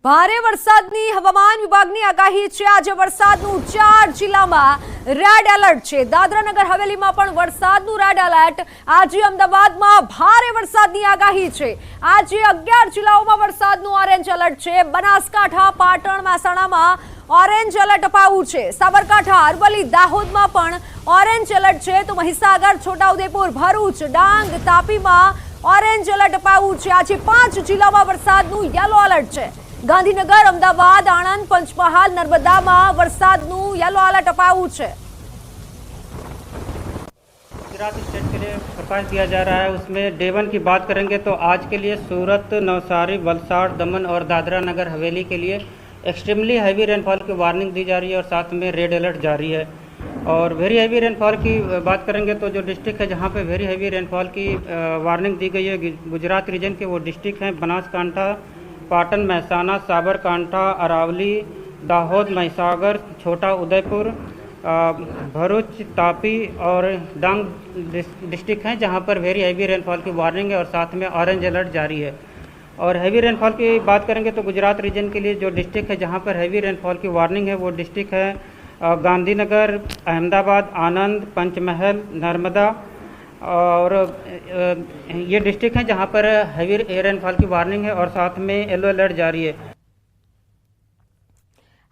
ભારે વરસાદની હવામાન વિભાગની આગાહી છે। આજે વરસાદનું 4 જિલ્લામાં રેડ એલર્ટ છે। દાદરાનગર હવેલીમાં પણ વરસાદનું રેડ એલર્ટ। આજે અમદાવાદમાં ભારે વરસાદની આગાહી છે। આજે 11 જિલ્લાઓમાં વરસાદનું ઓરેન્જ એલર્ટ છે। બનાસકાંઠા, પાટણ, મહેસાણામાં ઓરેન્જ એલર્ટ અપાયું છે। સાબરકાંઠા, અરવલ્લી, દાહોદમાં પણ ઓરેન્જ એલર્ટ છે। તો મહીસાગર, છોટાઉદેપુર, ભરૂચ, ડાંગ, તાપીમાં ઓરેન્જ એલર્ટ અપાયું છે। આજે 5 જિલ્લામાં વરસાદનું યલો એલર્ટ છે। ગાંધીનગર, અમદાવાદ, આણંદ, પંચમહાલ, नर्मदाમાં વરસાદનું યલો એલર્ટ અપાયું છે। गुजरात स्टेट के लिए प्रकाश दिया जा रहा है। उसमें डे 1 की बात करेंगे तो आज के लिए सूरत, नवसारी, वलसाड़, दमन और दादरा नगर हवेली के लिए एक्सट्रीमली हैवी रेनफॉल की वार्निंग दी जा रही है और साथ में रेड अलर्ट जारी है। और वेरी हैवी रेनफॉल की बात करेंगे तो जो डिस्ट्रिक्ट है जहाँ पे वेरी हैवी रेनफॉल की वार्निंग दी गई है गुजरात रीजन के वो डिस्ट्रिक्ट हैं बनासकांठा, पाटन, मेहसाना, साबरकांठा, अरावली, दाहोद, महीसागर, छोटा उदयपुर, भरूच, तापी और डांग डिस्ट्रिक्ट हैं जहां पर वेरी हैवी रेनफॉल की वार्निंग है और साथ में ऑरेंज अलर्ट जारी है। और हैवी रेनफॉल की बात करेंगे तो गुजरात रीजन के लिए जो डिस्ट्रिक्ट है जहां पर हैवी रेनफॉल की वार्निंग है वो डिस्ट्रिक्ट है गांधीनगर, अहमदाबाद, आनंद, पंचमहल, नर्मदा और ये डिस्ट्रिक्ट हैं जहां पर हैवी रेनफॉल की वार्निंग है और साथ में येलो अलर्ट जारी है।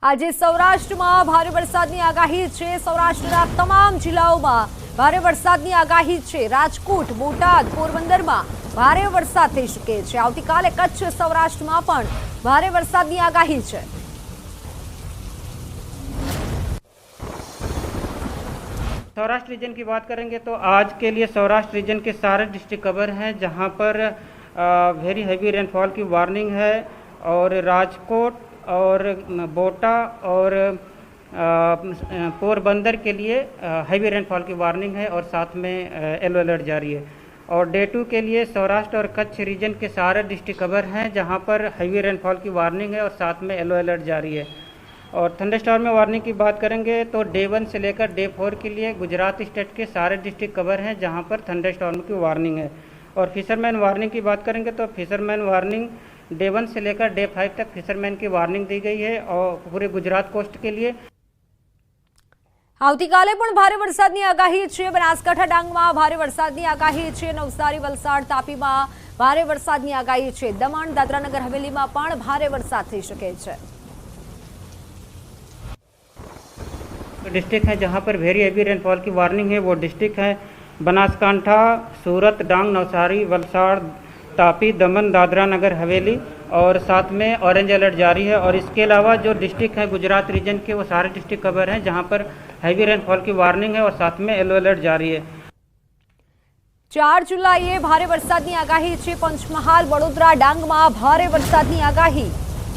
આજે સૌરાષ્ટ્રમાં ભારે વરસાદની આગાહી છે। સૌરાષ્ટ્રના તમામ જિલ્લાઓમાં ભારે વરસાદની આગાહી છે। રાજકોટ, બોટાદ, પોરબંદરમાં ભારે વરસાદ થઈ શકે છે। આવતીકાલે કચ્છ, સૌરાષ્ટ્રમાં પણ ભારે વરસાદની આગાહી છે। सौराष्ट्र रीजन की बात करेंगे तो आज के लिए सौराष्ट्र रीजन के सारे डिस्ट्रिक्ट कवर हैं जहां पर वेरी हैवी रेनफॉल की वार्निंग है। और राजकोट और बोटा और पोरबंदर के लिए हैवी रेनफॉल की वार्निंग है और साथ में येलो अलर्ट जारी है। और डे 2 के लिए सौराष्ट्र और कच्छ रीजन के सारे डिस्ट्रिक्ट कवर हैं जहां पर हैवी रेनफॉल की वार्निंग है और साथ में येलो अलर्ट जारी है। और थंडरस्टॉर्म में वार्निंग की बात करेंगे तो डे 1 से लेकर डे 4 के लिए गुजरात स्टेट के सारे डिस्ट्रिक्ट कवर हैं जहां पर थंडरस्टॉर्म की वार्निंग है। और फिशरमैन वार्निंग की बात करेंगे तो फिशरमैन वार्निंग डे 1 से लेकर डे 5 तक फिशरमैन की वार्निंग दी गई है और पूरे गुजरात कोस्ट के लिए। આવતીકાલે પણ ભારે વરસાદની આગાહી છે। બનાસકાંઠા, ડાંગમાં ભારે વરસાદની આગાહી છે। નવસારી, વલસાડ, તાપીમાં ભારે વરસાદની આગાહી છે। દમણ, દાદરાનગર હવેલીમાં પણ ભારે વરસાદ થઈ શકે છે। डिस्ट्रिक्ट है जहां पर वेरी हैवी रेनफॉल की वार्निंग है वो डिस्ट्रिक्ट है बनासकांठा, सूरत, डांग, नवसारी, वलसाड़, तापी, दमन, दादरा नगर हवेली और साथ में ऑरेंज अलर्ट जारी है। और इसके अलावा जो डिस्ट्रिक्ट है गुजरात रीजन के वो सारे डिस्ट्रिक्ट कवर हैं जहां पर हैवी रेनफॉल की वार्निंग है और साथ में येलो अलर्ट जारी है। 4 जुलाईए भारे वरसादनी आगाही છે। પંચમહાલ, વડોદરા, ડાંગમાં ભારે વરસાદની આગાહી।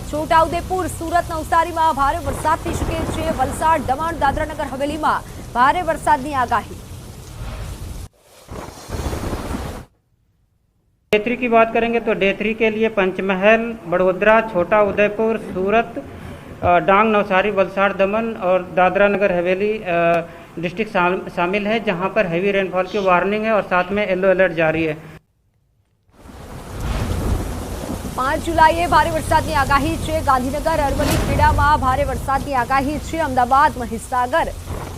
છોટાઉદેપુર, સુરત, નવસારીમાં ભારે વરસાદ થઈ શકે છે। વલસાડ, દમણ, દાદરાનગર હવેલીમાં ભારે વરસાદની આગાહી। डे 3 की बात करेंगे तो डे 3 के लिए पंचमहल, बड़ोदरा, छोटा उदयपुर, सूरत, डांग, नवसारी, वलसाड़, दमन और दादरा नगर हवेली डिस्ट्रिक्ट शामिल है जहां पर हैवी रेनफॉल की वार्निंग है और साथ में येलो अलर्ट जारी है। 5 जुलाईए भारे वरसादनी आगाही છે। ગાંધીનગર, અરવલ્લી, ખેડામાં ભારે વરસાદની આગાહી છે। અમદાવાદ, મહીસાગર,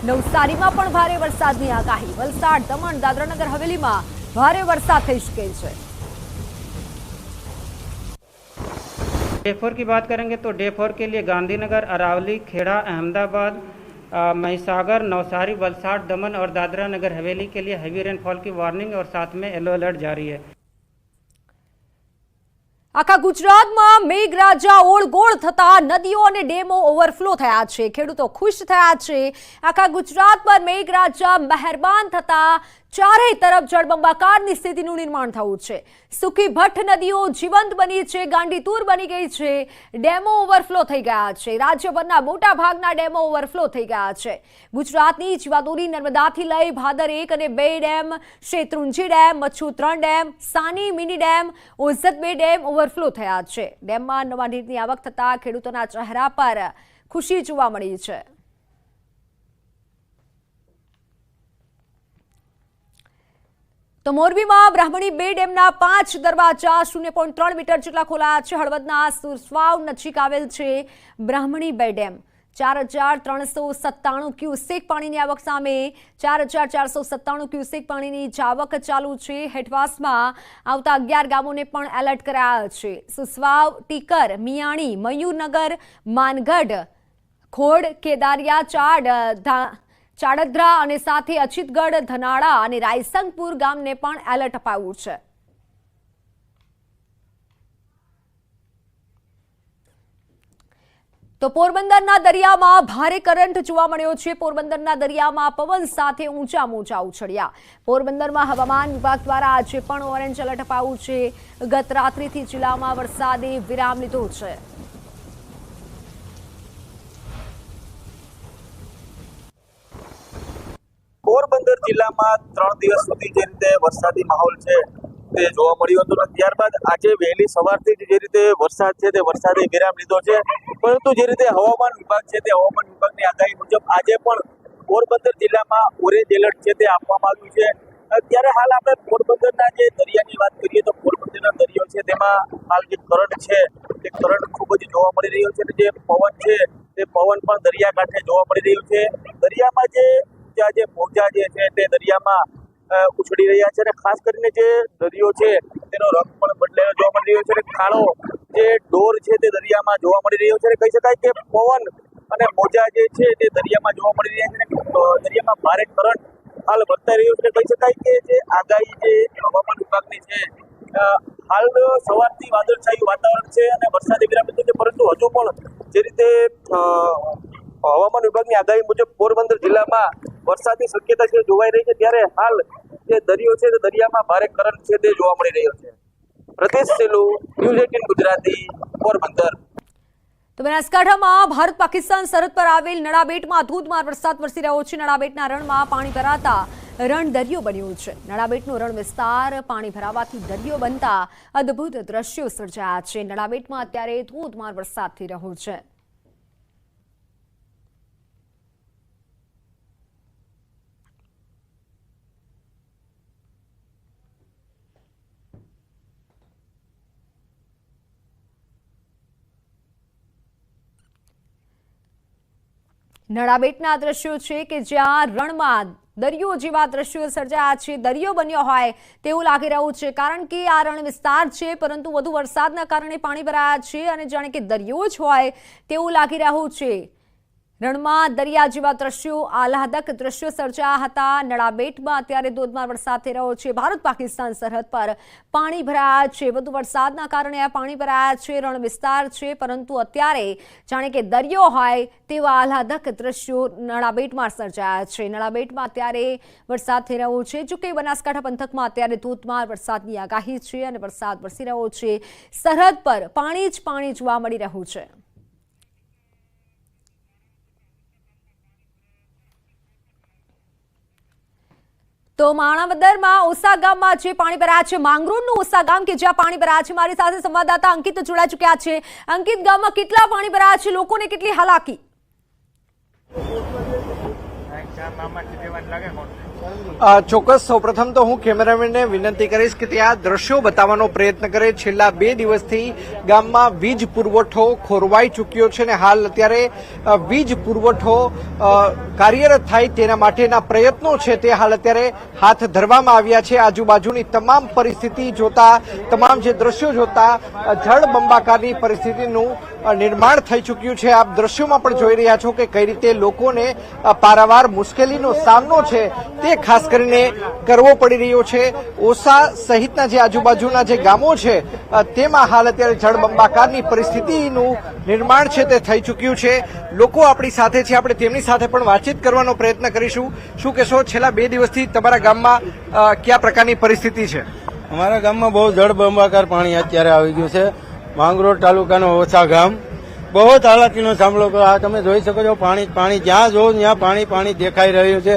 નવસારીમાં પણ ભારે વરસાદની આગાહી। વલસાડ, દમણ, દાદરાનગર હવેલીમાં ભારે વરસાદ થઈ શકે છે। डे 4 की बात करेंगे तो डे 4 के लिए गांधीनगर, अरावली, खेड़ा, अहमदाबाद, महीसागर, नवसारी, वलसाड़, दमन और दादरा नगर हवेली के लिए हैवी रेनफॉल की वार्निंग और साथ में येलो अलर्ट जारी है। આખા ગુજરાતમાં મેઘરાજા ઓળગોળ થતા નદીઓ અને ડેમો ઓવરફ્લો થયા છે। ખેડૂતો ખુશ થયા છે। આખા ગુજરાત પર મેઘરાજા મહેરબાન થતા ચારે તરફ જળબંબાકારની સ્થિતિનું નિર્માણ થયું છે। સુકી ભટ્ટ નદીઓ જીવંત બની છે, ગાંડીતુર બની ગઈ છે। ડેમો ઓવરફ્લો થઈ ગયા છે। રાજ્યભરના મોટા ભાગના ડેમો ઓવરફ્લો થઈ ગયા છે। ગુજરાતની જીવાદોરી નર્મદાથી લઈ ભાદર 1 અને 2 dam, Shetrunji dam, Machhu 3 dam, Sani mini dam, Ozat 2 dam overflow થયા છે। ડેમમાં નવા નીરની આવક થતા ખેડૂતોના ચહેરા પર ખુશી જોવા મળી છે। તો મોરબીમાં બ્રાહ્મણી બે ડેમના 5 દરવાજા 0.3 મીટર જેટલા ખોલાયા છે. હળવદના સુરસ્વાવ નજીક આવેલ છે બ્રાહ્મણી બે ડેમ. 4,397 ક્યુસેક પાણીની આવક સામે 4,497 ક્યુસેક પાણીની જાવક ચાલુ છે. હેઠવાસમાં આવતા 11 ગામોને પણ એલર્ટ કરાયા છે. સુસવાવ, ટીકર, મિયાણી, મયુરનગર, માનગઢ, ખોડ, કેદારિયા, ચાડદ્રા અને સાથે અચિતગઢ, ધનાળા અને રાયસંગપુર ગામને પણ એલર્ટ અપાયું છે. તો પોરબંદરના દરિયામાં ભારે કરંટ જોવા મળ્યો છે. પોરબંદરના દરિયામાં પવન સાથે ઊંચા મોજા ઉછળ્યા. પોરબંદરમાં હવામાન વિભાગ દ્વારા આજે પણ ઓરેન્જ એલર્ટ અપાયું છે. ગત રાત્રિથી જિલ્લામાં વરસાદે વિરામ લીધો છે. પોરબંદર જિલ્લામાં 3 દિવસ સુધી જે રીતે વરસાદી માહોલ છે તે જોવા મળ્યો હતો. ત્યારબાદ આજે વહેલી સવારથી જે રીતે વરસાદ છે તે વરસાદે વિરામ લીધો છે. પરંતુ જે રીતે હવામાન વિભાગ છે તે હવામાન વિભાગની આગાહી મુજબ આજે પણ પોરબંદર જિલ્લામાં ઓરેન્જ એલર્ટ છે તે આપવામાં આવ્યું છે. ત્યારે હાલ આપણે પોરબંદરના જે દરિયાની વાત કરીએ તો પોરબંદરનો દરિયો છે તેમાં હાલ જે કરંટ છે તે કરંટ ખૂબ જ જોવા મળી રહ્યો છે. જે પવન છે તે પવન પણ દરિયાકાંઠે જોવા મળી રહ્યું છે. દરિયામાં જે મોજા જે છે તે દરિયામાં ઉછળી રહ્યા છે અને ખાસ કરીને જે દરિયો છે તેનો રંગ પણ બદલાયો જોવા મળી રહ્યો છે. કાળો જે ડોર છે તે દરિયામાં જોવા મળી રહ્યો છે. કહી શકાય કે પવન અને મોજા જે છે તે દરિયામાં જોવા મળી રહ્યા છે. દરિયામાં ભારે કરંટ હાલ વર્તાઈ રહ્યો છે. કહી શકાય કે જે આગાહી જે હવામાન વિભાગની છે હાલ સવારથી વાદળછાયું વાતાવરણ છે અને વરસાદી વિરામ લીધો છે. પરંતુ હજુ પણ જે રીતે હવામાન વિભાગની આગાહી મુજબ પોરબંદર જિલ્લામાં વરસાદની શક્યતા છે જોવાઈ રહી છે. ત્યારે હાલ જે દરિયો છે તે દરિયામાં ભારે કરંટ છે તે જોવા મળી રહ્યો છે. પ્રદેશ સેલુ, ન્યૂઝ 18 ગુજરાતી, પોરબંદર. તો બનાસકાંઠામાં ભારત પાકિસ્તાન સરહદ પર આવેલ નડાબેટમાં ધોધમાર વરસાદ વરસી રહ્યો છે. નડાબેટના રણમાં પાણી ભરાતા રણ દરિયો બન્યું છે. નડાબેટનો રણ વિસ્તાર પાણી ભરાવાથી દરિયો બનતા અદ્ભુત દ્રશ્યો સર્જાયા છે. નડાબેટમાં અત્યારે ધોધમાર વરસાદ થઈ રહ્યો છે. નડાબેટના દ્રશ્યો છે કે જ્યાં રણમાં દરિયો જેવા દ્રશ્યો સર્જાયા છે. દરિયો બન્યો હોય તેવું લાગી રહ્યું છે કારણ કે આ રણ વિસ્તાર છે પરંતુ વધુ વરસાદના કારણે પાણી ભરાયા છે અને જાણે કે દરિયો જ હોય તેવું લાગી રહ્યું છે. રણમાં દરિયા જેવા દ્રશ્યો, આહલાદક દ્રશ્યો સર્જાયા હતા. નડાબેટમાં અત્યારે ધોધમાર વરસાદ થઈ રહ્યો છે. ભારત પાકિસ્તાન સરહદ પર પાણી ભરાયા છે. વધુ વરસાદના કારણે આ પાણી ભરાયા છે. રણ વિસ્તાર છે પરંતુ અત્યારે જાણે કે દરિયો હોય તેવા આહલાદક દ્રશ્યો નડાબેટમાં સર્જાયા છે. નડાબેટમાં અત્યારે વરસાદ થઈ રહ્યો છે. જોકે બનાસકાંઠા પંથકમાં અત્યારે ધોધમાર વરસાદની આગાહી છે અને વરસાદ વરસી રહ્યો છે. સરહદ પર પાણી જ પાણી જોવા મળી રહ્યું છે. તો માણાવદરમાં ઓસા ગામમાં જે પાણી ભરાયા છે, માંગરોળનું ઓસા ગામ કે જ્યાં પાણી ભરાયા છે, મારી સાથે સંવાદદાતા અંકિત જોડાઈ ચૂક્યા છે. અંકિત, ગામમાં કેટલા પાણી ભરાયા છે, લોકોને કેટલી હાલાકી? ચોક્કસ. સૌપ્રથમ તો હું કેમેરામેનને વિનંતી કરીશ કે તે આ દ્રશ્યો બતાવવાનો પ્રયત્ન કરે. છેલ્લા 2 દિવસથી ગામમાં વીજ પુરવઠો ખોરવાઈ ચૂક્યો છે અને હાલ અત્યારે વીજ પુરવઠો કાર્યરત થાય તેના માટેના પ્રયત્નો છે તે હાલ અત્યારે હાથ ધરવામાં આવ્યા છે. આજુબાજુની તમામ પરિસ્થિતિ જોતા, તમામ જે દ્રશ્યો જોતા જળબંબાકારની પરિસ્થિતિનું નિર્માણ થઈ ચૂક્યું છે. આપ દ્રશ્યોમાં પણ જોઈ રહ્યા છો કે કઈ રીતે લોકોને પારાવાર મુશ્કેલીનો સામનો છે તે ખાસ કરીને કરવો પડી રહ્યો છે. ઓસા સહિતના જે આજુબાજુના જે ગામો છે તેમાં હાલ અત્યારે જળબંબાકારની પરિસ્થિતિનું નિર્માણ છે તે થઈ ચૂક્યું છે. લોકો આપણી સાથે છે, આપણે તેમની સાથે પણ વાતચીત કરવાનો પ્રયત્ન કરીશું. શું કહેશો, છેલ્લા 2 દિવસથી તમારા ગામમાં કયા પ્રકારની પરિસ્થિતિ છે? અમારા ગામમાં બહુ જળબંબાકાર પાણી અત્યારે આવી ગયું છે. માંગરોળ તાલુકાનો ઓછા ગામ બહુ જ હાલાકીનો સામનો કરો. આ તમે જોઈ શકો છો, પાણી જ્યાં જોવો ત્યાં પાણી દેખાઈ રહ્યું છે.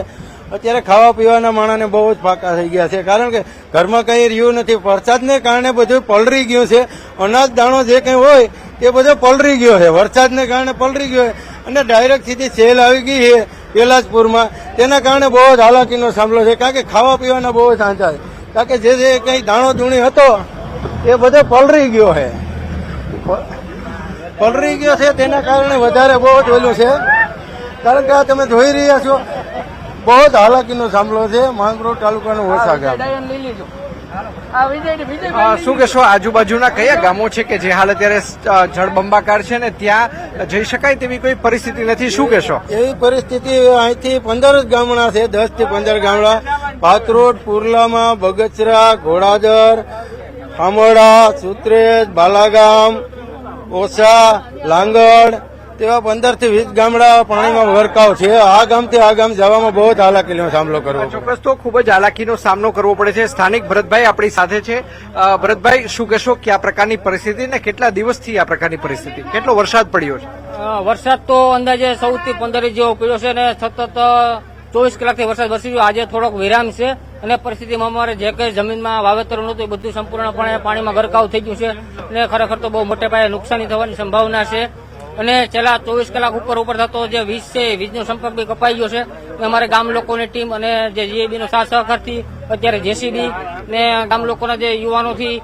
અત્યારે ખાવા પીવાના માણસને બહુ જ ફાંકા થઈ ગયા છે કારણ કે ઘરમાં કંઈ રહ્યું નથી. વરસાદને કારણે બધું પલળી ગયું છે. અનાજ દાણો જે કંઈ હોય એ બધો પલળી ગયો છે. વરસાદને કારણે પલળી ગયો છે અને ડાયરેક્ટ સીધી સેલ આવી ગઈ છે પેલાજપુરમાં. તેના કારણે બહુ જ હાલાકીનો સામનો છે કારણ કે ખાવા પીવાના બહુ જ આંચા છે. કારણ કે જે કઈ દાણો ધૂણી હતો એ બધો પલળી ગયો છે. પલળી ગયો છે તેના કારણે વધારે બહુ જ ઓલું છે. કારણ કે આ તમે જોઈ રહ્યા છો બહુ જ હાલાકીનો સામલો છે માંગરોળ તાલુકાનું ઓછા ગામ. શું કહેશો, આજુબાજુના કયા ગામો છે કે જે હાલ અત્યારે જળબંબાકાર છે ને ત્યાં જઈ શકાય તેવી કોઈ પરિસ્થિતિ નથી, શું કહેશો? એવી પરિસ્થિતિ અહીંથી 15 જ ગામડા છે, 10 થી 15 ગામડા. ભાતરોડ, પુરલામાં, બગચરા, ઘોડાદર, ખામોડા, સુત્રેજ, બાલાગામ, ઓછા, લાંગડ તેવા 15 થી 20 ગામડા પાણીમાં ગરકાવ છે. આ ગામથી આ ગામ જવામાં બહુ જ હાલાકીનો સામનો કરવો પડે. ચોક્કસ તો ખૂબ જ હાલાકીનો સામનો કરવો પડે છે. સ્થાનિક ભરતભાઈ આપણી સાથે છે. ભરતભાઈ, શું કહેશો કે આ પ્રકારની પરિસ્થિતિ ને કેટલા દિવસથી આ પ્રકારની પરિસ્થિતિ, કેટલો વરસાદ પડ્યો છે? વરસાદ તો અંદાજે 14 થી 15 જેવો પડ્યો છે અને સતત 24 કલાકથી વરસાદ વરસી ગયો. આજે થોડોક વિરામ છે અને પરિસ્થિતિમાં અમારે જે કંઈ જમીનમાં વાવેતર નહોતું એ બધું સંપૂર્ણપણે પાણીમાં ગરકાવ થઈ ગયું છે અને ખરેખર તો બહુ મોટે પાયે નુકસાની થવાની સંભાવના છે. અને છેલ્લા 24 કલાક ઉપર થતો જે વીજ છે વીજનો સંપર્ક બી કપાઈ ગયો છે. અમારે ગામ લોકોની ટીમ અને જે જીએબી નો સાથ સહકારથી અત્યારે જેસીબી ને ગામ લોકોના જે યુવાનોથી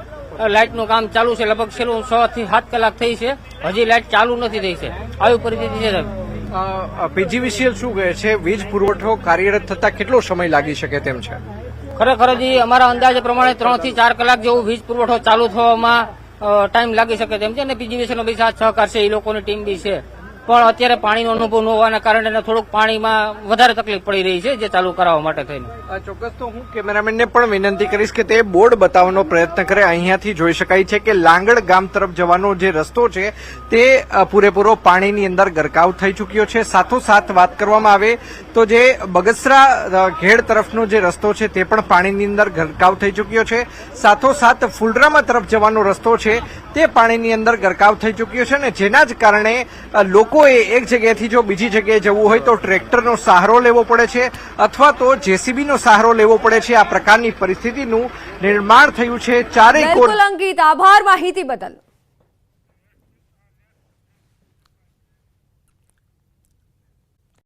લાઇટનું કામ ચાલુ છે. લગભગ છેલ્લું 6 થી 7 કલાક થઈ છે, હજી લાઇટ ચાલુ નથી થઈ છે. આવી પરિસ્થિતિ છે. પીજીવીસીએલ શું કહે છે, વીજ પુરવઠો કાર્યરત થતા કેટલો સમય લાગી શકે તેમ છે? ખરેખર હજી અમારા અંદાજ પ્રમાણે 3 થી 4 કલાક જેવું વીજ પુરવઠો ચાલુ થવામાં ટાઈમ લાગી શકે તેમ છે. અને પીજીવીસીએલ નો બી સાથ સહકાર છે, એ લોકોની ટીમ બી છે. પણ અત્યારે પાણીનો અનુભવ ન હોવાના કારણે થોડુંક પાણીમાં વધારે તકલીફ પડી રહી છે જે ચાલુ કરાવવા માટે થઈને. ચોક્કસ તો હું કેમેરામેનને પણ વિનંતી કરીશ કે તે બોર્ડ બતાવવાનો પ્રયત્ન કરે. અહીંયાથી જોઈ શકાય છે કે લાંગડ ગામ તરફ જવાનો જે રસ્તો છે તે પૂરેપૂરો પાણીની અંદર ગરકાવ થઈ ચૂક્યો છે. સાથોસાથ વાત કરવામાં આવે તો જે બગસરા ઘેડ તરફનો જે રસ્તો છે તે પણ પાણીની અંદર ગરકાવ થઈ ચૂક્યો છે. સાથોસાથ ફુલરામા તરફ જવાનો રસ્તો છે તે પાણીની અંદર ગરકાવ થઈ ચૂક્યો છે અને જેના જ કારણે લોકોએ એક જગ્યાએથી જો બીજી જગ્યાએ જવું હોય તો ટ્રેક્ટરનો સહારો લેવો પડે છે અથવા તો જેસીબીનો સહારો લેવો પડે છે. આ પ્રકારની પરિસ્થિતિનું નિર્માણ થયું છે. ચારેય બિલકુલ અંકિત, આભાર માહિતી બદલ.